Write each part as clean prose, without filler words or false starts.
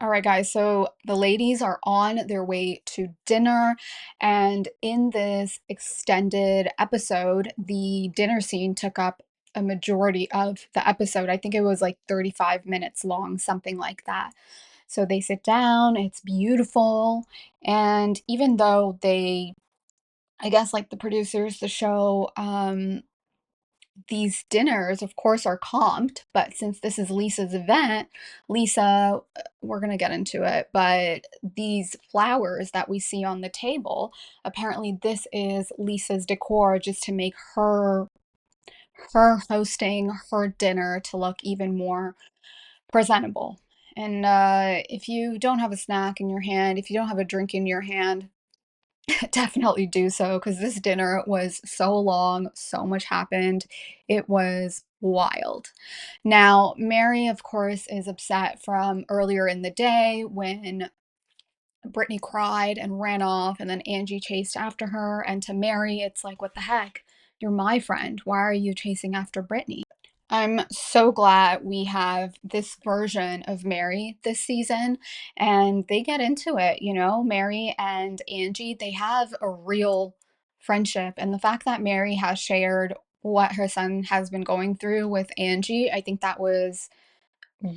All right, guys. So the ladies are on their way to dinner. And in this extended episode, the dinner scene took up a majority of the episode. I think it was like 35 minutes long, something like that. So they sit down, it's beautiful. And even though I guess, like the producers, the show, these dinners, of course, are comped, but since this is Lisa's event, Lisa, we're gonna get into it, but these flowers that we see on the table, apparently this is Lisa's decor just to make her hosting her dinner to look even more presentable. And if you don't have a snack in your hand, if you don't have a drink in your hand, definitely do so because this dinner was so long, so much happened. It was wild. Now, Mary, of course, is upset from earlier in the day when Brittany cried and ran off, and then Angie chased after her. And to Mary, it's like, what the heck? You're my friend. Why are you chasing after Brittany? I'm so glad we have this version of Mary this season, and they get into it. Mary and Angie, they have a real friendship. And the fact that Mary has shared what her son has been going through with Angie, I think that was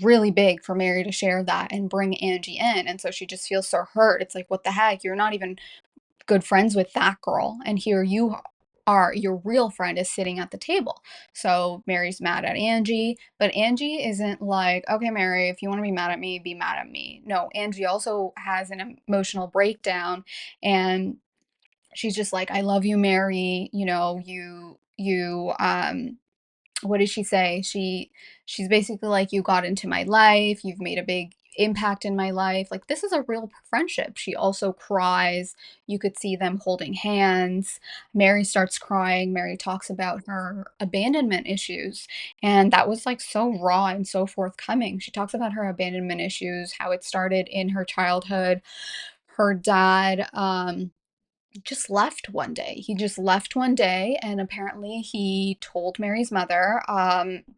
really big for Mary to share that and bring Angie in. And so she just feels so hurt. It's like, what the heck? You're not even good friends with that girl, and here you are, your real friend is sitting at the table. So Mary's mad at Angie, but Angie isn't like, okay, Mary, if you want to be mad at me. No, Angie also has an emotional breakdown, and she's just like, I love you, Mary. What did she say? She's basically like, you got into my life, you've made a big impact in my life. Like, this is a real friendship. She also cries. You could see them holding hands. Mary starts crying. Mary talks about her abandonment issues, and that was like so raw and so forthcoming. She talks about her abandonment issues, how it started in her childhood. Her dad just left one day. He just left one day, and apparently he told Mary's mother,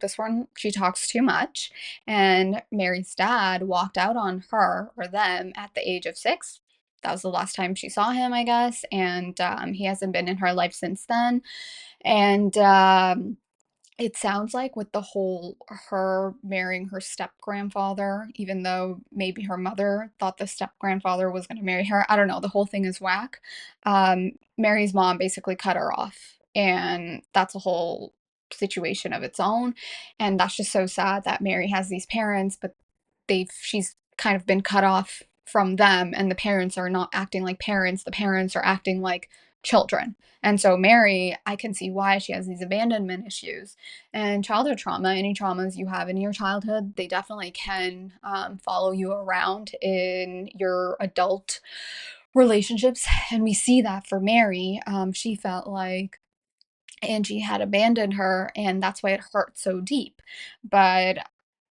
this one, she talks too much. And Mary's dad walked out on her or them at the age of 6. That was the last time she saw him, I guess. And he hasn't been in her life since then. And it sounds like with the whole her marrying her step-grandfather, even though maybe her mother thought the step-grandfather was gonna marry her, I don't know, the whole thing is whack. Mary's mom basically cut her off, and that's a whole situation of its own, and that's just so sad that Mary has these parents, but she's kind of been cut off from them, and the parents are not acting like parents, the parents are acting like children. And so Mary, I can see why she has these abandonment issues and childhood trauma. Any traumas you have in your childhood, they definitely can follow you around in your adult relationships. And we see that for Mary. She felt like Angie had abandoned her, and that's why it hurt so deep. But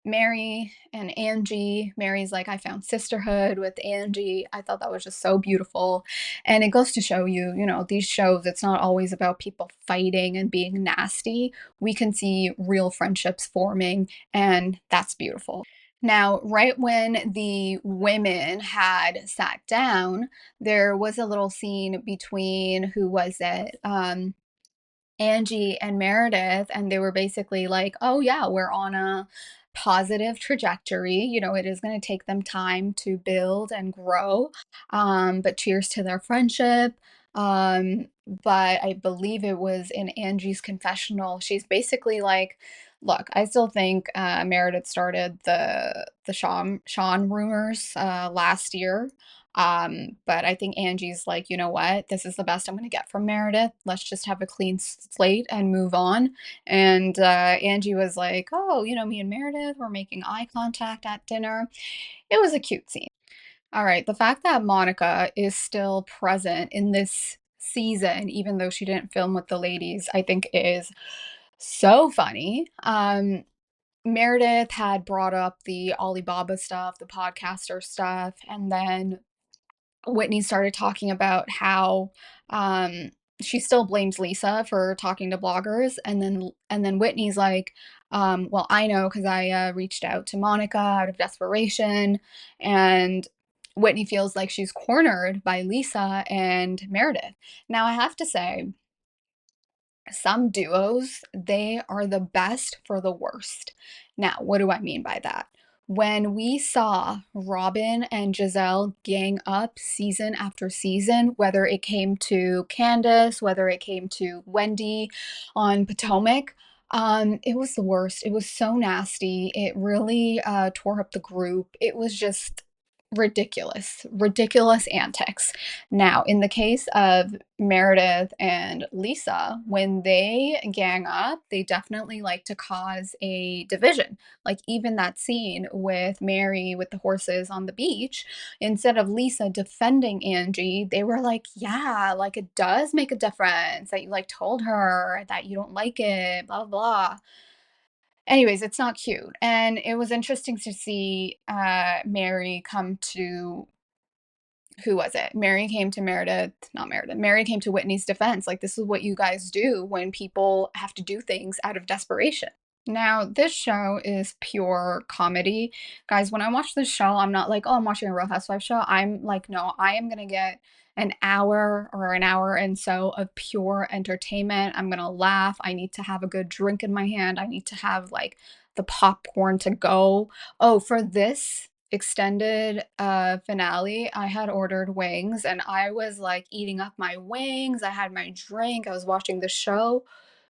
Mary and Angie, Mary's like, I found sisterhood with Angie. I thought that was just so beautiful. And it goes to show you, these shows, it's not always about people fighting and being nasty. We can see real friendships forming, and that's beautiful. Now, right when the women had sat down, there was a little scene between, who was it? Angie and Meredith, and they were basically like, "Oh yeah, we're on a positive trajectory. It is going to take them time to build and grow. But cheers to their friendship." But I believe it was in Angie's confessional. She's basically like, "Look, I still think Meredith started the Sean rumors last year." But I think Angie's like, you know what? This is the best I'm going to get from Meredith. Let's just have a clean slate and move on. And Angie was like, oh, me and Meredith were making eye contact at dinner. It was a cute scene. All right. The fact that Monica is still present in this season, even though she didn't film with the ladies, I think is so funny. Meredith had brought up the Alibaba stuff, the podcaster stuff, and then Whitney started talking about how she still blames Lisa for talking to bloggers, and then Whitney's like, Well, I know because I reached out to Monica out of desperation, and Whitney feels like she's cornered by Lisa and Meredith. Now, I have to say, some duos, they are the best for the worst. Now, what do I mean by that? When we saw Robin and Giselle gang up season after season, whether it came to Candace, whether it came to Wendy on Potomac, it was the worst. It was so nasty. It really tore up the group. It was just ridiculous, ridiculous antics. Now, in the case of Meredith and Lisa, when they gang up, they definitely like to cause a division. Like even that scene with Mary with the horses on the beach, instead of Lisa defending Angie, they were like, yeah, like it does make a difference that you like told her that you don't like it, blah, blah. Anyways, it's not cute. And it was interesting to see Mary come to who was it? Mary came to Meredith, not Meredith. Mary came to Whitney's defense. Like, this is what you guys do when people have to do things out of desperation. Now, this show is pure comedy. Guys, when I watch this show, I'm not like, oh, I'm watching a Real Housewives show. I'm like, no, I am going to get an hour or an hour and so of pure entertainment. I'm going to laugh. I need to have a good drink in my hand. I need to have like the popcorn to go. Oh, for this extended finale, I had ordered wings and I was like eating up my wings. I had my drink. I was watching the show.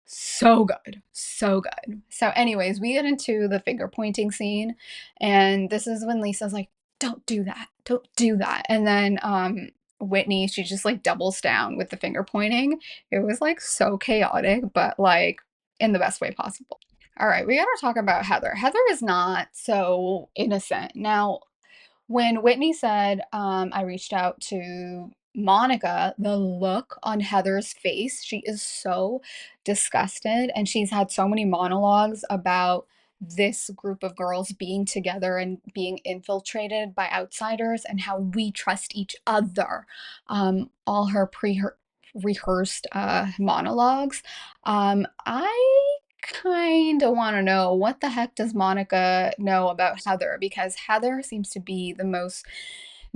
So good. So good. So, anyways, we get into the finger pointing scene, and this is when Lisa's like, don't do that. Don't do that. And then Whitney, she just like doubles down with the finger pointing. It was like so chaotic, but like in the best way possible. All right, we gotta talk about Heather. Heather is not so innocent. Now, when Whitney said, I reached out to Monica, the look on Heather's face, she is so disgusted. And she's had so many monologues about this group of girls being together and being infiltrated by outsiders and how we trust each other. All her rehearsed monologues. I kind of want to know what the heck does Monica know about Heather, because Heather seems to be the most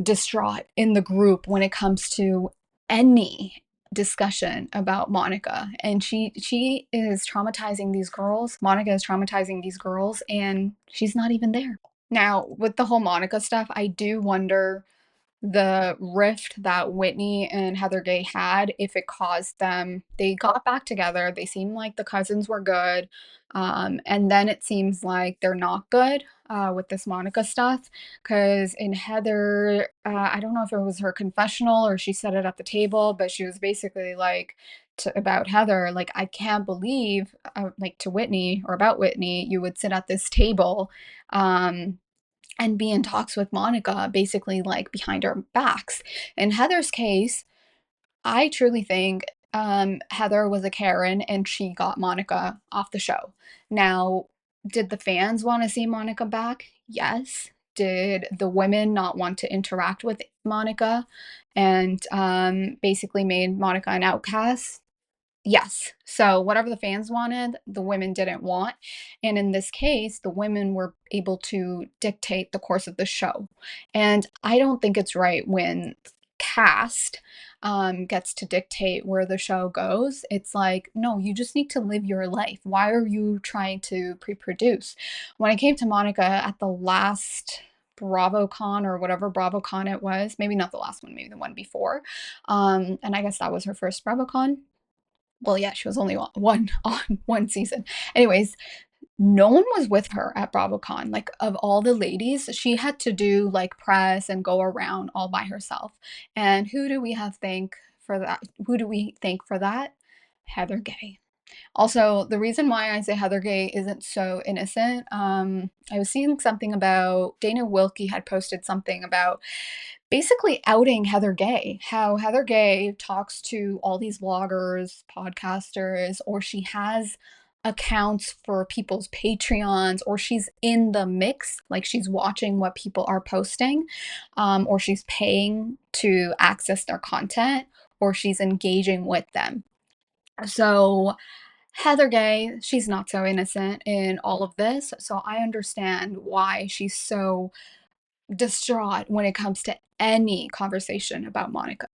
distraught in the group when it comes to any discussion about Monica, and she is traumatizing these girls. Monica is traumatizing these girls and she's not even there. Now, with the whole Monica stuff, I do wonder the rift that Whitney and Heather Gay had, if it caused them, they got back together. They seemed like the cousins were good. And then it seems like they're not good with this Monica stuff. Because in Heather, I don't know if it was her confessional or she said it at the table, but she was basically like, about Heather, like, I can't believe, like to Whitney or about Whitney, you would sit at this table. And be in talks with Monica, basically like behind our backs. In Heather's case, I truly think Heather was a Karen and she got Monica off the show. Now, did the fans want to see Monica back? Yes. Did the women not want to interact with Monica and basically made Monica an outcast? Yes. So whatever the fans wanted, the women didn't want. And in this case, the women were able to dictate the course of the show. And I don't think it's right when cast gets to dictate where the show goes. It's like, no, you just need to live your life. Why are you trying to pre-produce? When it came to Monica at the last BravoCon or whatever BravoCon it was, maybe not the last one, maybe the one before. And I guess that was her first BravoCon. Well, yeah, she was only on one season. Anyways, no one was with her at BravoCon. Like, of all the ladies, she had to do like press and go around all by herself. And who do we have thank for that? Who do we thank for that? Heather Gay. Also, the reason why I say Heather Gay isn't so innocent, I was seeing something about Dana Wilkie had posted something about basically outing Heather Gay, how Heather Gay talks to all these bloggers, podcasters, or she has accounts for people's Patreons, or she's in the mix, like she's watching what people are posting, or she's paying to access their content, or she's engaging with them. So Heather Gay, she's not so innocent in all of this, so I understand why she's so distraught when it comes to any conversation about Monica.